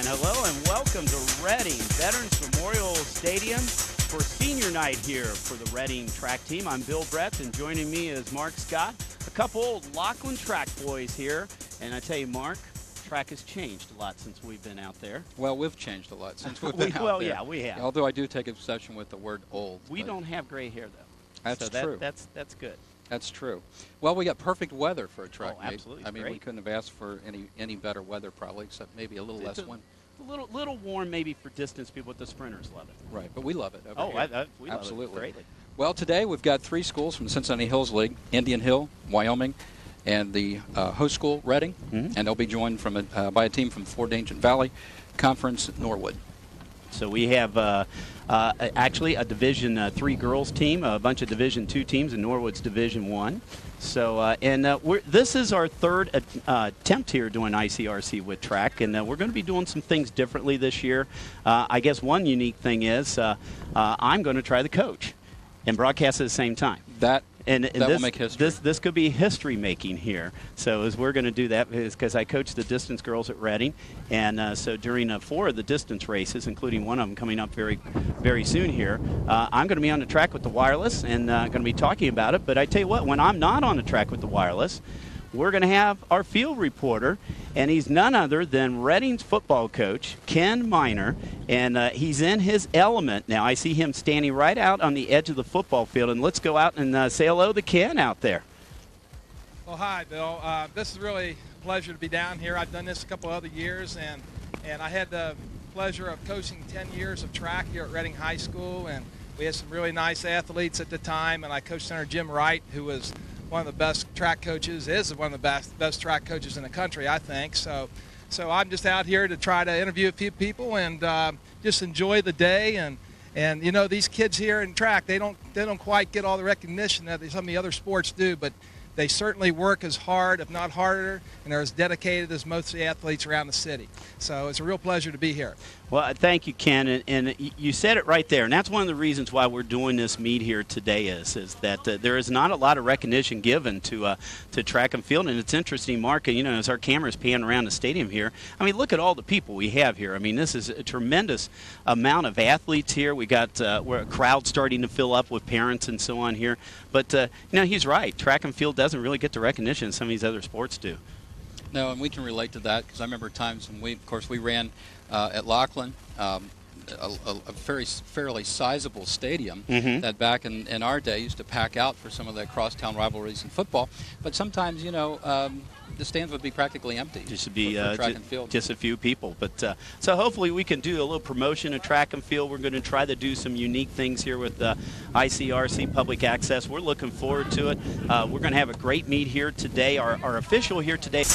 And hello and welcome to Reading Veterans Memorial Stadium for senior night here for the Reading track team. I'm Bill Brett, and joining me is Mark Scott, a couple old Laughlin track boys here. And I tell you, Mark, track has changed a lot since we've been out there. Well, we've changed a lot since we've been out there. Well, yeah, we have. Although I do take obsession with the word old. We don't have gray hair, though. That's true. That's good. That's true. Well, we got perfect weather for a track meet. Absolutely. I mean, great. we couldn't have asked for any better weather probably, except maybe a little less wind. A little warm maybe for distance people, but the sprinters love it. Right, but we love it over here. We love it greatly. Well, today we've got three schools from the Cincinnati Hills League, Indian Hill, Wyoming, and the host school, Reading, and they'll be joined by a team from the Fort Ancient Valley Conference, Norwood. So we have actually a Division III girls team, a bunch of Division II teams, and Norwood's Division I. So, this is our third attempt here doing ICRC with track, and we're going to be doing some things differently this year. I guess one unique thing is I'm going to try the coach and broadcast at the same time. That will make history. This could be history making here. So as we're going to do that, because I coach the distance girls at Reading, and so during 4 of the distance races, including one of them coming up very, very soon here, I'm going to be on the track with the wireless and going to be talking about it. But I tell you what, when I'm not on the track with the wireless, we're going to have our field reporter, and he's none other than Reading's football coach, Ken Miner, and he's in his element now. I see him standing right out on the edge of the football field, and let's go out and say hello to Ken out there. Well, hi, Bill. This is really a pleasure to be down here. I've done this a couple other years, and I had the pleasure of coaching 10 years of track here at Reading High School, and we had some really nice athletes at the time, and I coached under Jim Wright, who was one of the best track coaches, is one of the best track coaches in the country, I think. So I'm just out here to try to interview a few people and just enjoy the day. And you know, these kids here in track, they don't quite get all the recognition that some of the other sports do, but they certainly work as hard, if not harder, and they're as dedicated as most of the athletes around the city. So it's a real pleasure to be here. Well, thank you, Ken, and you said it right there, and that's one of the reasons why we're doing this meet here today is that there is not a lot of recognition given to track and field, and it's interesting, Mark, you know, as our cameras pan around the stadium here, I mean, look at all the people we have here. I mean, this is a tremendous amount of athletes here. We got we're a crowd starting to fill up with parents and so on here, but you know, he's right. Track and field doesn't really get the recognition some of these other sports do. No, and we can relate to that because I remember times when we ran at Laughlin, a fairly sizable stadium that back in our day used to pack out for some of the crosstown rivalries in football. But sometimes, you know, the stands would be practically empty. Just to be for track and field. Just a few people. But so hopefully we can do a little promotion of track and field. We're going to try to do some unique things here with ICRC Public Access. We're looking forward to it. We're going to have a great meet here today. Our official here today.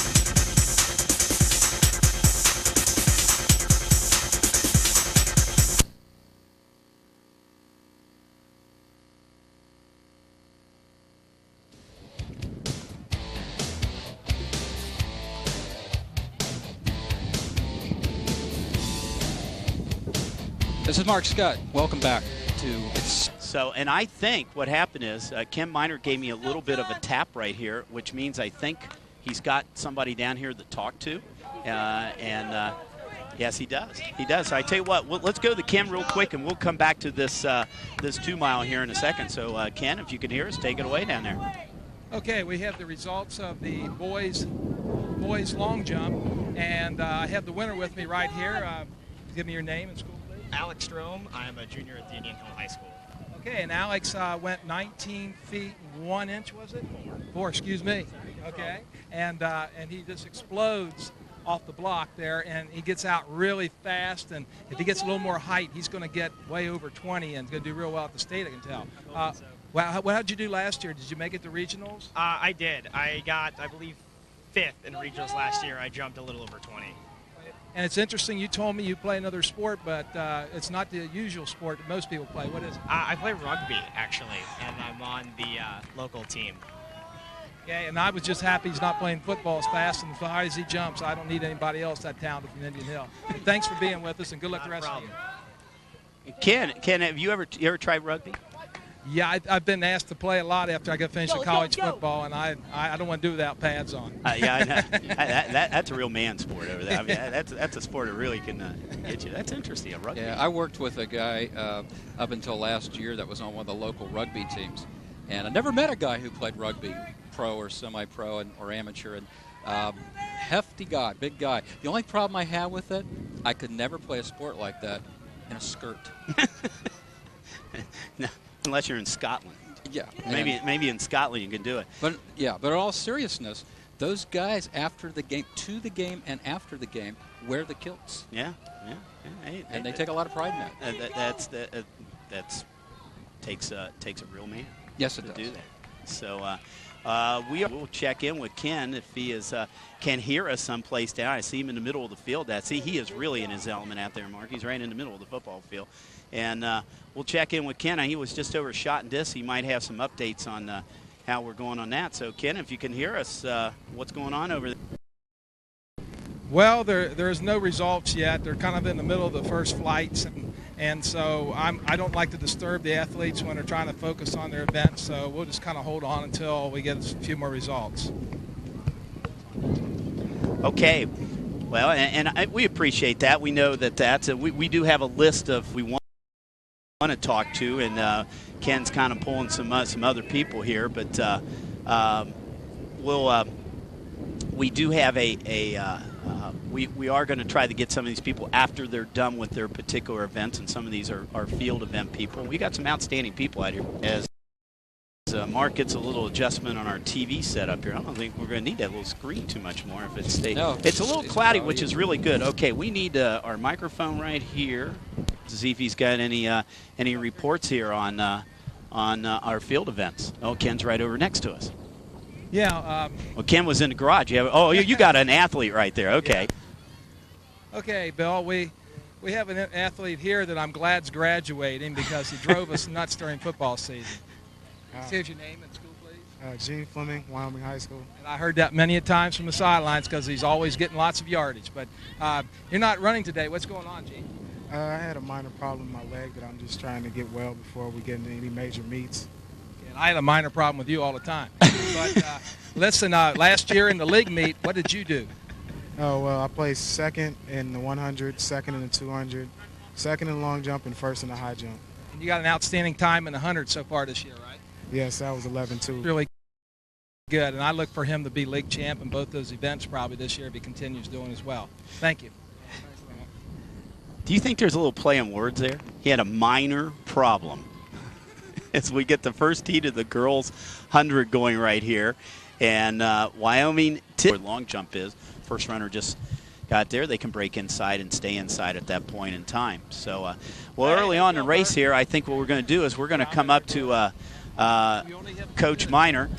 This is Mark Scott. Welcome back to So, and I think what happened is Ken Miner gave me a little bit of a tap right here, which means I think he's got somebody down here to talk to. Yes, he does. He does. So I tell you what, let's go to Ken real quick, and we'll come back to this 2 mile here in a second. So, Ken, if you can hear us, take it away down there. Okay, we have the results of the boys long jump, and I have the winner with me right here. Give me your name and school, please. Alex Strom. I'm a junior at the Indian Hill High School. Okay, and Alex went 19 feet 1 inch, was it? 4, excuse me. Okay, and he just explodes off the block there, and he gets out really fast, and if he gets a little more height, he's going to get way over 20 and going to do real well at the state, I can tell. Well, how did you do last year? Did you make it to regionals? I did. I got, I believe, 5th in regionals last year. I jumped a little over 20. And it's interesting, you told me you play another sport, but it's not the usual sport that most people play. What is it? I play rugby, actually, and I'm on the local team. Okay, and I was just happy he's not playing football as fast and as high as he jumps. I don't need anybody else that talented from Indian Hill. Thanks for being with us, and good luck the rest of you. Ken, have you ever tried rugby? Yeah, I've been asked to play a lot after I got finished with college football, and I don't want to do without pads on. Yeah, I know. That's a real man sport over there. I mean, that's a sport that really can get you. That's interesting. A rugby. Yeah, I worked with a guy up until last year that was on one of the local rugby teams, and I never met a guy who played rugby, pro or semi-pro or amateur. And hefty guy, big guy. The only problem I had with it, I could never play a sport like that in a skirt. No, unless you're in Scotland. Yeah. Maybe in Scotland you can do it. But in all seriousness, those guys after the game, to the game and after the game, wear the kilts. Yeah. Hey, and they take a lot of pride in that. That's takes a real man. Yes, it to does. Do that. So we'll check in with Ken if he can hear us someplace down. I see him in the middle of the field. He is really in his element out there, Mark. He's right in the middle of the football field. And we'll check in with Ken. He was just over shot and disc. He might have some updates on how we're going on that. So, Ken, if you can hear us, what's going on over there? Well, there's no results yet. They're kind of in the middle of the first flights, and so I don't like to disturb the athletes when they're trying to focus on their event. So we'll just kind of hold on until we get a few more results. Okay. Well, and we appreciate that. We know that's we do have a list of we want to talk to, and Ken's kind of pulling some other people here, but we do have we are going to try to get some of these people after they're done with their particular events, and some of these are field event people. We got some outstanding people out here. As Mark gets a little adjustment on our TV setup here, I don't think we're going to need that little screen too much more if it stays. No, it's a little cloudy, which is really good. Okay, we need our microphone right here to see if he's got any reports here on our field events. Oh, Ken's right over next to us. Yeah. Well, Ken was in the garage. You got an athlete right there. Okay. Yeah. Okay, Bill. We have an athlete here that I'm glad's graduating because he drove us nuts during football season. Say your name and school, please. Gene Fleming, Wyoming High School. And I heard that many a times from the sidelines because he's always getting lots of yardage. But you're not running today. What's going on, Gene? I had a minor problem in my leg that I'm just trying to get well before we get into any major meets. And I had a minor problem with you all the time. But listen, last year in the league meet, what did you do? Oh, well, I placed second in the 100, second in the 200, second in the long jump, and first in the high jump. And you got an outstanding time in the 100 so far this year, right? Yes, that was 11-2. Really good, and I look for him to be league champ in both those events probably this year if he continues doing as well. Thank you. Do you think there's a little play on words there? He had a minor problem. As we get the first tee to the girls' 100 going right here, and Wyoming, where long jump is, first runner just got there. They can break inside and stay inside at that point in time. So, early on in the race here, I think what we're going to do is we're going to come up to Coach Minor.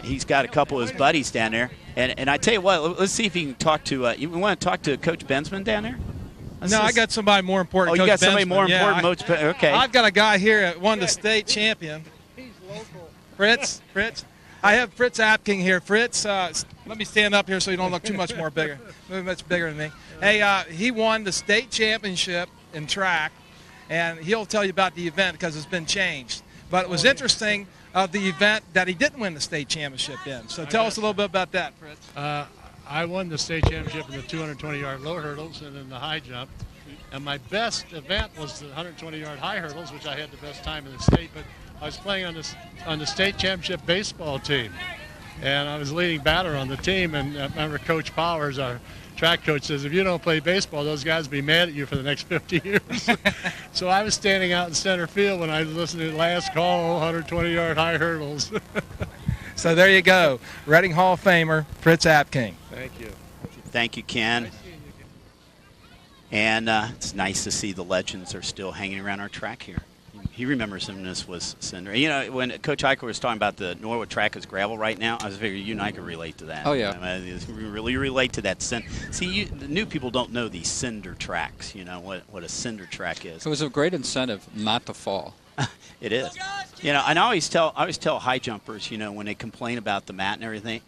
He's got a couple of his buddies down there. And I tell you what, let's see if he can talk to you want to talk to Coach Bensman down there? I got somebody more important. Oh, Coach you got somebody Bensman. more Yeah, important? Okay. I've got a guy here that won the state champion. He's local. Fritz. I have Fritz Apking here. Fritz, let me stand up here so you don't look too much bigger than me. Hey, he won the state championship in track, and he'll tell you about the event because it's been changed. But it was interesting of the event that he didn't win the state championship in. So tell us a little bit about that, Fritz. I won the state championship in the 220-yard low hurdles and in the high jump. And my best event was the 120-yard high hurdles, which I had the best time in the state. But I was playing on the state championship baseball team, and I was leading batter on the team. And I remember Coach Powers, our track coach, says, if you don't play baseball, those guys will be mad at you for the next 50 years. So I was standing out in center field when I was listening to the last call, 120-yard high hurdles. So there you go, Reading Hall of Famer Fritz Apking. Thank you. Thank you, Ken. And it's nice to see the legends are still hanging around our track here. He remembers when this was cinder. You know, when Coach Eichler was talking about the Norwood track is gravel right now, I was figuring you and I could relate to that. Oh, yeah. I mean, we really relate to that. See, the new people don't know these cinder tracks, you know, what a cinder track is. It was a great incentive not to fall. It is. You know, and I always tell high jumpers, you know, when they complain about the mat and everything,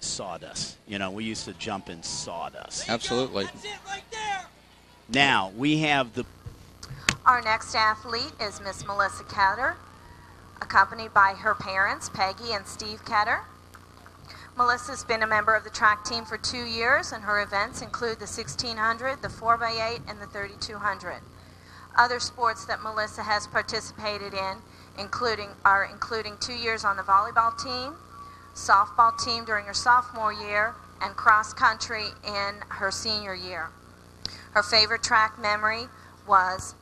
sawdust. You know, we used to jump in sawdust. Absolutely. That's it right there. Now, we have the... Our next athlete is Miss Melissa Cowder. accompanied by her parents, Peggy and Steve Ketter. Melissa's been a member of the track team for 2 years, and her events include the 1600, the 4x8, and the 3200. Other sports that Melissa has participated in including 2 years on the volleyball team, softball team during her sophomore year, and cross country in her senior year. Her favorite track memory was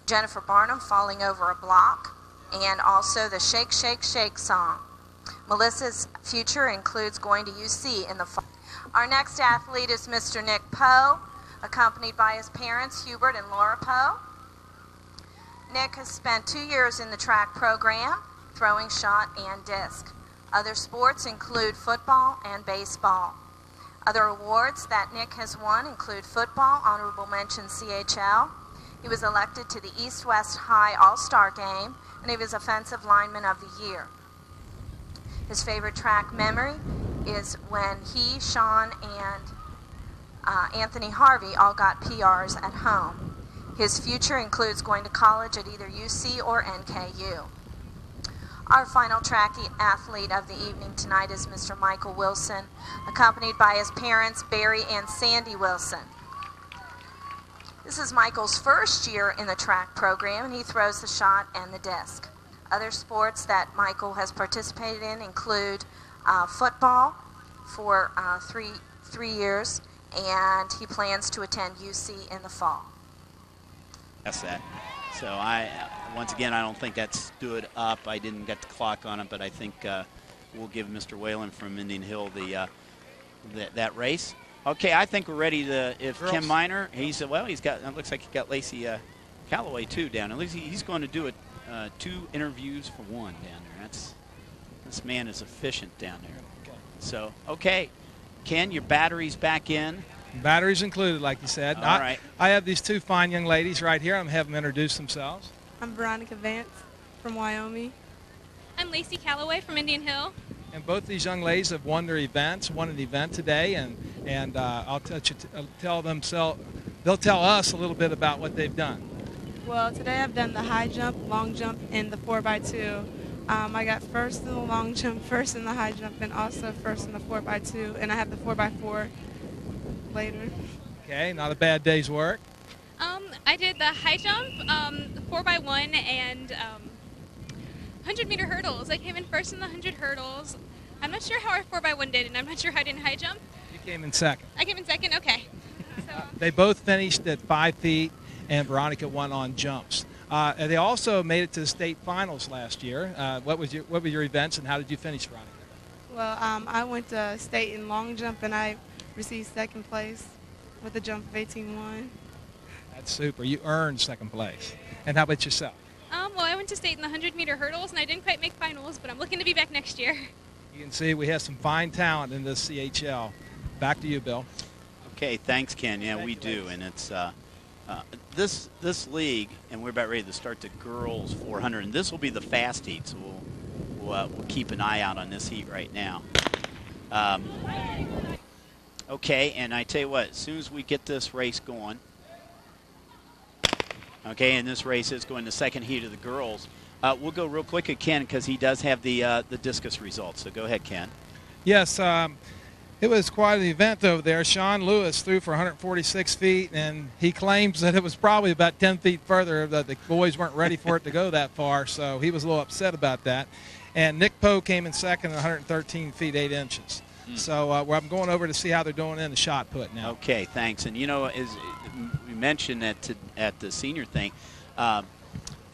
Jennifer Barnum falling over a block, and also the Shake, Shake, Shake song. Melissa's future includes going to UC in the fall. Our next athlete is Mr. Nick Poe, accompanied by his parents, Hubert and Laura Poe. Nick has spent 2 years in the track program, throwing shot and disc. Other sports include football and baseball. Other awards that Nick has won include football, honorable mention CHL. He was elected to the East-West High All-Star Game, and he was Offensive Lineman of the Year. His favorite track memory is when he, Sean, and Anthony Harvey all got PRs at home. His future includes going to college at either UC or NKU. Our final track athlete of the evening tonight is Mr. Michael Wilson, accompanied by his parents, Barry and Sandy Wilson. This is Michael's first year in the track program, and he throws the shot and the disc. Other sports that Michael has participated in include football for three years, and he plans to attend UC in the fall. That's that. So once again, I don't think that stood up. I didn't get the clock on it, but I think we'll give Mr. Whalen from Indian Hill that race. Okay, I think we're ready to. If Girls. Kim Miner, he's got. It looks like he got Lacey Calloway too down. At least he's going to do it 2 interviews for 1 down there. This man is efficient down there. Okay. So okay, Ken, your battery's back in. Batteries included, like you said. All right. I have these 2 fine young ladies right here. I'm going to have them introduce themselves. I'm Veronica Vance from Wyoming. I'm Lacey Calloway from Indian Hill. And both these young ladies have won their events, won an event today, and I'll tell them. They'll tell us a little bit about what they've done. Well, today I've done the high jump, long jump, and the 4x2. I got first in the long jump, first in the high jump, and also first in the 4x2, and I have the 4x4 later. Okay, not a bad day's work. I did the high jump, 4x1, and 100-meter hurdles. I came in first in the 100 hurdles. I'm not sure how our 4x1 did, and I'm not sure how I did in high jump. You came in second. I came in second? Okay. So, They both finished at 5 feet, and Veronica won on jumps. And they also made it to the state finals last year. What were your events, and how did you finish, Veronica? Well, I went to state in long jump, and I received second place with a jump of 18.1. That's super. You earned second place. And how about yourself? well, I went to state in the 100-meter hurdles, and I didn't quite make finals, but I'm looking to be back next year. You can see we have some fine talent in this CHL. Back to you, Bill. Okay, thanks, Ken. Yeah, we do, and it's this league, and we're about ready to start the girls 400, and this will be the fast heat, so we'll keep an eye out on this heat right now. Okay, and I tell you what, as soon as we get this race going, okay, and this race is going to second heat of the girls, we'll go real quick at Ken because he does have the discus results. So go ahead, Ken. Yes, it was quite an event over there. Sean Lewis threw for 146 feet, and he claims that it was probably about 10 feet further, that the boys weren't ready for it to go that far, so he was a little upset about that. And Nick Poe came in second at 113 feet 8 inches. So I'm going over to see how they're doing in the shot put now. Okay, thanks. And, you know, as we mentioned at the senior thing,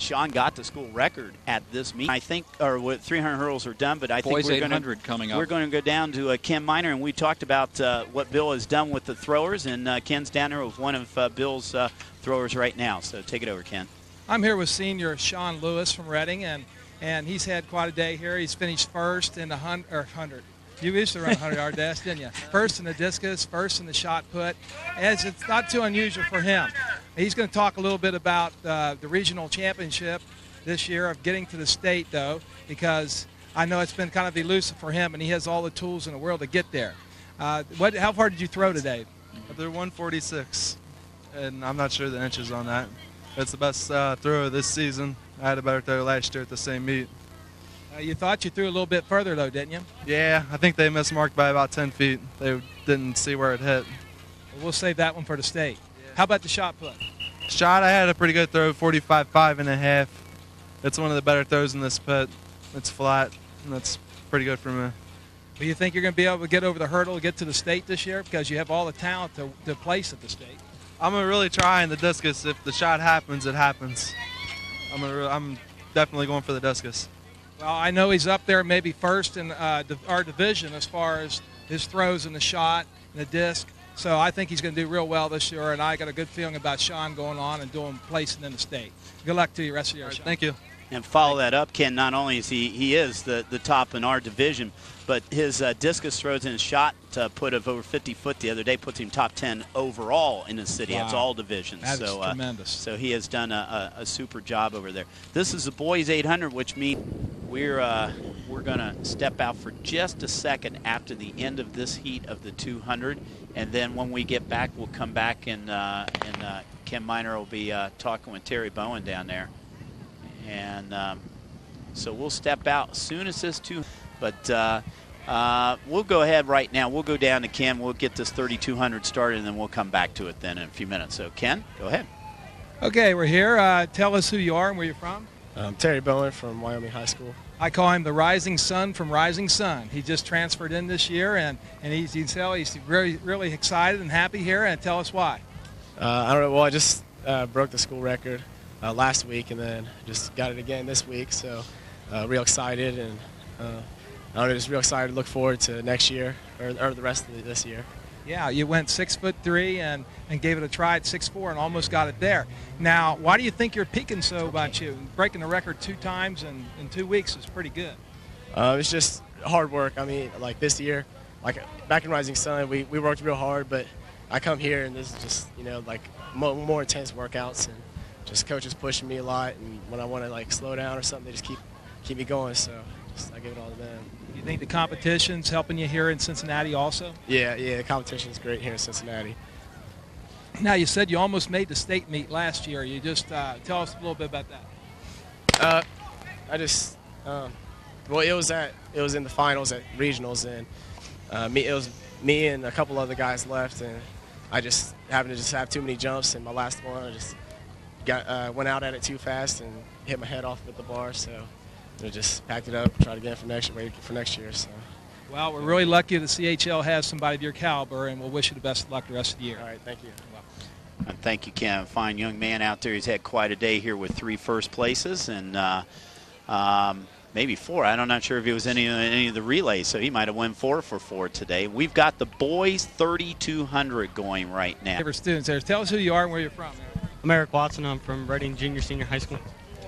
Sean got the school record at this meet. I think, or what 300 hurdles are done, but I think we're going to coming up. We're going to go down to Ken Miner, and we talked about what Bill has done with the throwers, and Ken's down there with one of Bill's throwers right now. So take it over, Ken. I'm here with senior Sean Lewis from Reading, and he's had quite a day here. He's finished first in the 100. You used to run 100-yard dash, didn't you? First in the discus, first in the shot put. As it's not too unusual for him. He's going to talk a little bit about the regional championship this year of getting to the state, though, because I know it's been kind of elusive for him, and he has all the tools in the world to get there. How far did you throw today? They're 146, and I'm not sure the inches on that. It's the best throw of this season. I had a better throw last year at the same meet. You thought you threw a little bit further, though, didn't you? Yeah, I think they mismarked by about 10 feet. They didn't see where it hit. Well, we'll save that one for the state. How about the shot put? Shot, I had a pretty good throw, 45.5. It's one of the better throws in this pit. It's flat, and that's pretty good for me. Do you think you're going to be able to get over the hurdle to get to the state this year? Because you have all the talent to place at the state. I'm going to really try in the discus. If the shot happens, it happens. I'm definitely going for the discus. Well, I know he's up there maybe first in our division as far as his throws and the shot and the disc. So I think he's going to do real well this year, and I got a good feeling about Sean going on and placing in the state. Good luck to you the rest of the year, Sean. Thank you. And follow that up, Ken. Not only is he is the top in our division, but his discus throws and his shot put of over 50 foot the other day puts him top 10 overall in the city. Wow. That's all divisions. That is tremendous. So he has done a super job over there. This is the boys 800, which means we're going to step out for just a second after the end of this heat of the 200, and then when we get back, we'll come back and Ken Miner will be talking with Terry Bowen down there. And so we'll step out as soon as this 200. But we'll go ahead right now. We'll go down to Ken. We'll get this 3200 started, and then we'll come back to it then in a few minutes. So, Ken, go ahead. Okay, we're here. Tell us who you are and where you're from. Terry Bowen from Wyoming High School. I call him the Rising Sun from Rising Sun. He just transferred in this year, and he's really excited and happy here. And tell us why. I don't know. Well, I just broke the school record last week, and then just got it again this week. So, real excited, and I don't know, just real excited to look forward to next year or the rest of this year. Yeah, you went 6'3" and gave it a try at 6'4" and almost got it there. Now, why do you think you're peaking so much? Breaking the record 2 times in 2 weeks is pretty good. It's just hard work. I mean, like this year, like back in Rising Sun, we worked real hard, but I come here and this is just, like more intense workouts, and just coaches pushing me a lot, and when I want to like slow down or something, they just keep me going, so I give it all to them. You think the competition's helping you here in Cincinnati also? Yeah, the competition's great here in Cincinnati. Now, you said you almost made the state meet last year. You just tell us a little bit about that. Well, it was in the finals at regionals, and it was me and a couple other guys left, and I just happened to have too many jumps, and my last one I just went out at it too fast and hit my head off with the bar, so I just packed it up, tried again for next year. So. Well, we're really lucky that CHL has somebody of your caliber, and we'll wish you the best of luck the rest of the year. All right, thank you. Thank you, Ken. Fine young man out there. He's had quite a day here with 3 first places and maybe 4. I'm not sure if it was any of the relays, so he might have won 4 for 4 today. We've got the boys 3200 going right now. For students there, tell us who you are and where you're from. I'm Eric Watson. I'm from Reading Junior Senior High School.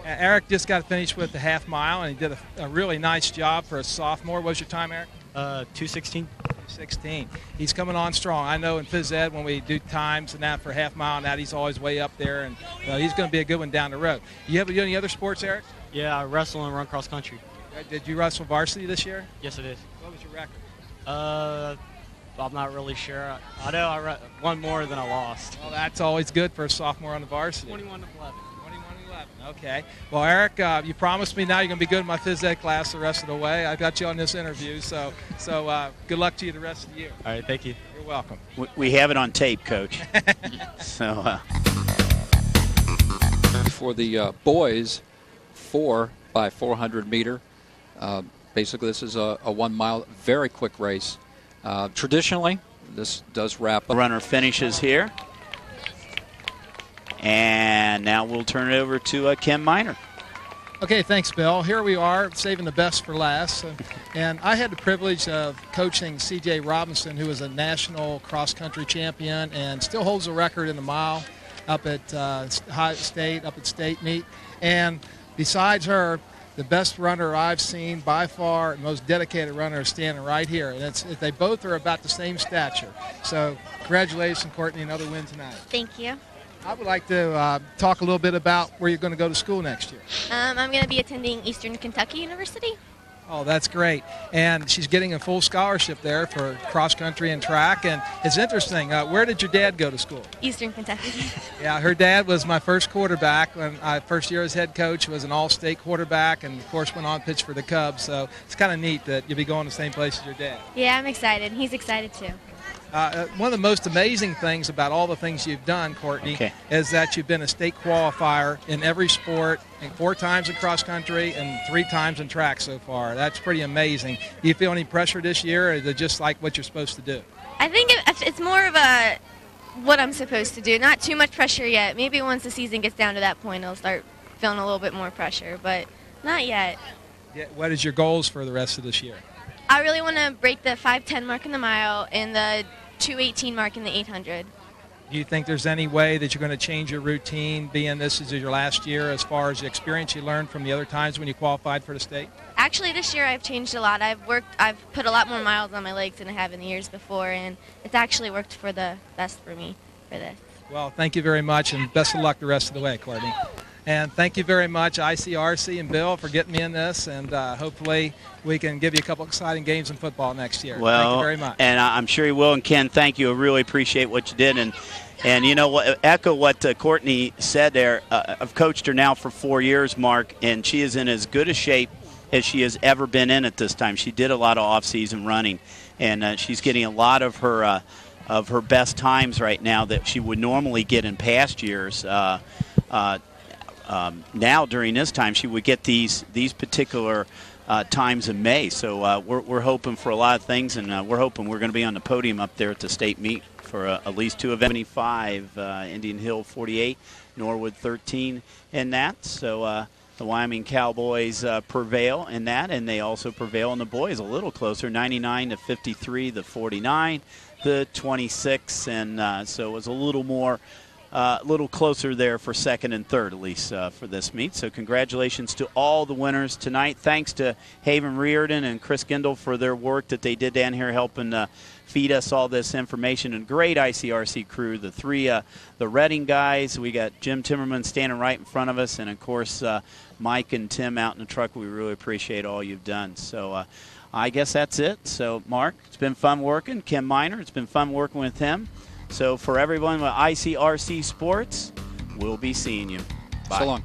Eric just got finished with the half mile, and he did a really nice job for a sophomore. What was your time, Eric? 2:16. 2:16. He's coming on strong. I know in phys ed when we do times and that for half mile and that, he's always way up there, and he's going to be a good one down the road. You have any other sports, Eric? Yeah, I wrestle and run cross country. Did you wrestle varsity this year? Yes, I did. What was your record? I'm not really sure. I know I won more than I lost. Well, that's always good for a sophomore on the varsity. 21-11. 21-11. Okay. Well, Eric, you promised me now you're going to be good in my phys ed class the rest of the way. I got you on this interview, so good luck to you the rest of the year. All right, thank you. You're welcome. We have it on tape, Coach. So. For the boys, 4x400 meter. Basically, this is a 1 mile, very quick race. Traditionally, this does wrap up. The runner finishes here. And now we'll turn it over to Ken Miner. Okay, thanks, Bill. Here we are, saving the best for last. And I had the privilege of coaching C.J. Robinson, who is a national cross-country champion and still holds a record in the mile up at state meet. And besides her, the best runner I've seen by far, the most dedicated runner, is standing right here. And they both are about the same stature. So congratulations, Courtney, another win tonight. Thank you. I would like to talk a little bit about where you're going to go to school next year. I'm going to be attending Eastern Kentucky University. Oh, that's great. And she's getting a full scholarship there for cross country and track. And it's interesting. Where did your dad go to school? Eastern Kentucky. Yeah, her dad was my first quarterback when I first year as head coach, was an all-state quarterback, and of course went on to pitch for the Cubs. So it's kind of neat that you'll be going to the same place as your dad. Yeah, I'm excited. He's excited too. One of the most amazing things about all the things you've done, Courtney, is that you've been a state qualifier in every sport, and 4 times in cross country and 3 times in track so far. That's pretty amazing. Do you feel any pressure this year, or is it just like what you're supposed to do? I think it's more of a what I'm supposed to do. Not too much pressure yet. Maybe once the season gets down to that point, I'll start feeling a little bit more pressure, but not yet. Yeah, what is your goals for the rest of this year? I really want to break the 5:10 mark in the mile and the 2:18 mark in the 800. Do you think there's any way that you're going to change your routine, being this is your last year, as far as the experience you learned from the other times when you qualified for the state? Actually, this year I've changed a lot. I've put a lot more miles on my legs than I have in the years before, and it's actually worked for the best for me for this. Well, thank you very much, and best of luck the rest of the way, Courtney. And thank you very much, ICRC and Bill, for getting me in this, and hopefully we can give you a couple exciting games in football next year. Well, thank you very much. And I'm sure you will. And Ken, thank you. I really appreciate what you did. And you know what? Echo what Courtney said there. I've coached her now for 4 years, Mark, and she is in as good a shape as she has ever been in at this time. She did a lot of off-season running, and she's getting a lot of her best times right now that she would normally get in past years. Now during this time she would get these particular times in May. So we're hoping for a lot of things, and we're hoping we're going to be on the podium up there at the state meet for at least 2 events. 75, Indian Hill 48, Norwood 13 in that. So the Wyoming Cowboys prevail in that, and they also prevail in the boys a little closer, 99 to 53, the 49, the 26, and so it was a little more a little closer there for second and third, at least for this meet. So congratulations to all the winners tonight. Thanks to Haven Reardon and Chris Gindel for their work that they did down here helping feed us all this information. And great ICRC crew, the Reading guys. We got Jim Timmerman standing right in front of us, and of course Mike and Tim out in the truck. We really appreciate all you've done. So I guess that's it. So Mark, it's been fun working. Kim Miner, it's been fun working with him. So for everyone with ICRC Sports, we'll be seeing you. Bye. So long.